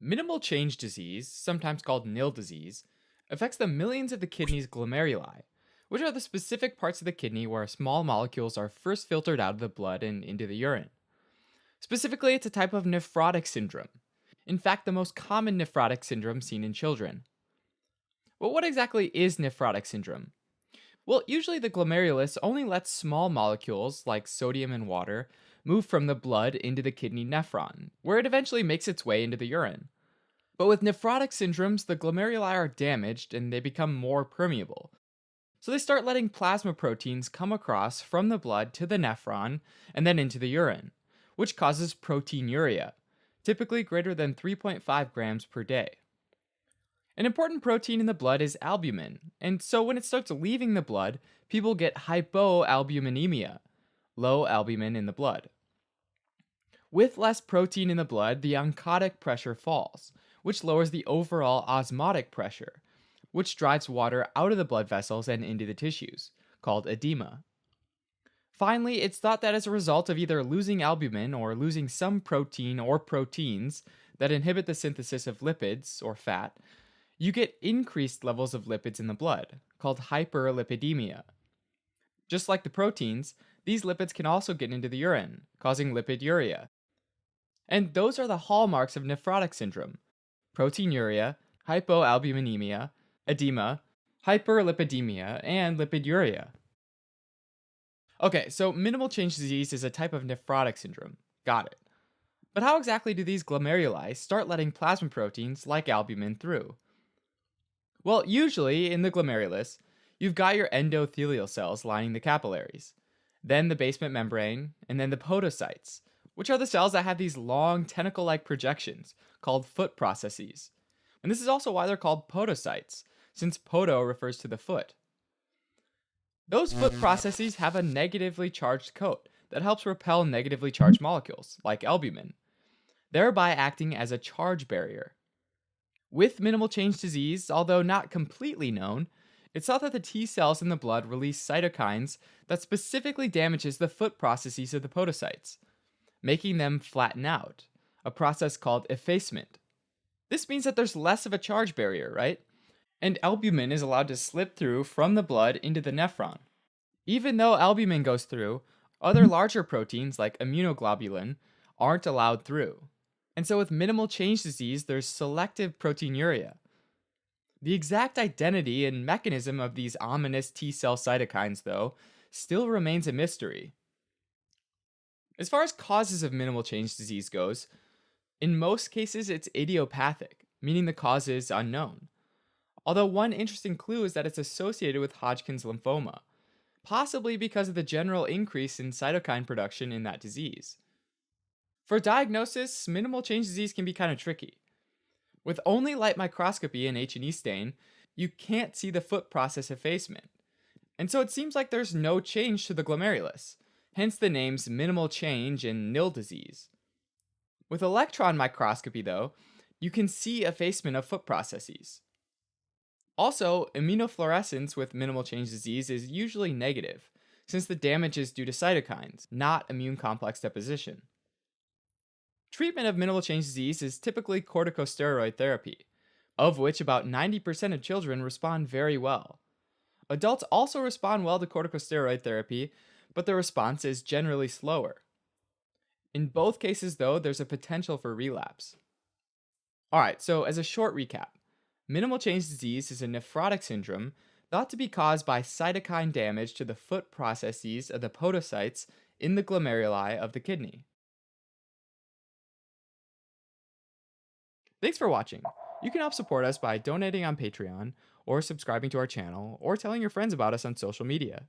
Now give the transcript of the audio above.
Minimal change disease, sometimes called nil disease, affects the millions of the kidney's glomeruli, which are the specific parts of the kidney where small molecules are first filtered out of the blood and into the urine. Specifically, it's a type of nephrotic syndrome. In fact, the most common nephrotic syndrome seen in children. But what exactly is nephrotic syndrome? Well, usually the glomerulus only lets small molecules, like sodium and water, move from the blood into the kidney nephron, where it eventually makes its way into the urine. But with nephrotic syndromes, the glomeruli are damaged and they become more permeable. So they start letting plasma proteins come across from the blood to the nephron and then into the urine, which causes proteinuria, typically greater than 3.5 grams per day. An important protein in the blood is albumin, and so when it starts leaving the blood, people get hypoalbuminemia, low albumin in the blood. With less protein in the blood, the oncotic pressure falls, which lowers the overall osmotic pressure, which drives water out of the blood vessels and into the tissues, called edema. Finally, it's thought that as a result of either losing albumin or losing some protein or proteins that inhibit the synthesis of lipids, or fat, you get increased levels of lipids in the blood, called hyperlipidemia. Just like the proteins, these lipids can also get into the urine, causing lipiduria. And those are the hallmarks of nephrotic syndrome: proteinuria, hypoalbuminemia, edema, hyperlipidemia, and lipiduria. Okay, so minimal change disease is a type of nephrotic syndrome. Got it. But how exactly do these glomeruli start letting plasma proteins like albumin through? Well, usually in the glomerulus, you've got your endothelial cells lining the capillaries, then the basement membrane, and then the podocytes, which are the cells that have these long tentacle like projections called foot processes. And this is also why they're called podocytes, since podo refers to the foot. Those foot processes have a negatively charged coat that helps repel negatively charged molecules, like albumin, thereby acting as a charge barrier. With minimal change disease, although not completely known, it's thought that the T cells in the blood release cytokines that specifically damages the foot processes of the podocytes, making them flatten out, a process called effacement. This means that there's less of a charge barrier, right? And albumin is allowed to slip through from the blood into the nephron. Even though albumin goes through, other larger proteins like immunoglobulin aren't allowed through. And so with minimal change disease, there's selective proteinuria. The exact identity and mechanism of these ominous T cell cytokines, though, still remains a mystery. As far as causes of minimal change disease goes, in most cases it's idiopathic, meaning the cause is unknown. Although one interesting clue is that it's associated with Hodgkin's lymphoma, possibly because of the general increase in cytokine production in that disease. For diagnosis, minimal change disease can be kind of tricky. With only light microscopy and H&E stain, you can't see the foot process effacement. And so it seems like there's no change to the glomerulus, hence the names minimal change and nil disease. With electron microscopy, though, you can see effacement of foot processes. Also, immunofluorescence with minimal change disease is usually negative, since the damage is due to cytokines, not immune complex deposition. Treatment of minimal change disease is typically corticosteroid therapy, of which about 90% of children respond very well. Adults also respond well to corticosteroid therapy, but the response is generally slower. In both cases, though, there's a potential for relapse. Alright, so as a short recap, minimal change disease is a nephrotic syndrome thought to be caused by cytokine damage to the foot processes of the podocytes in the glomeruli of the kidney. Thanks for watching. You can help support us by donating on Patreon, or subscribing to our channel, or telling your friends about us on social media.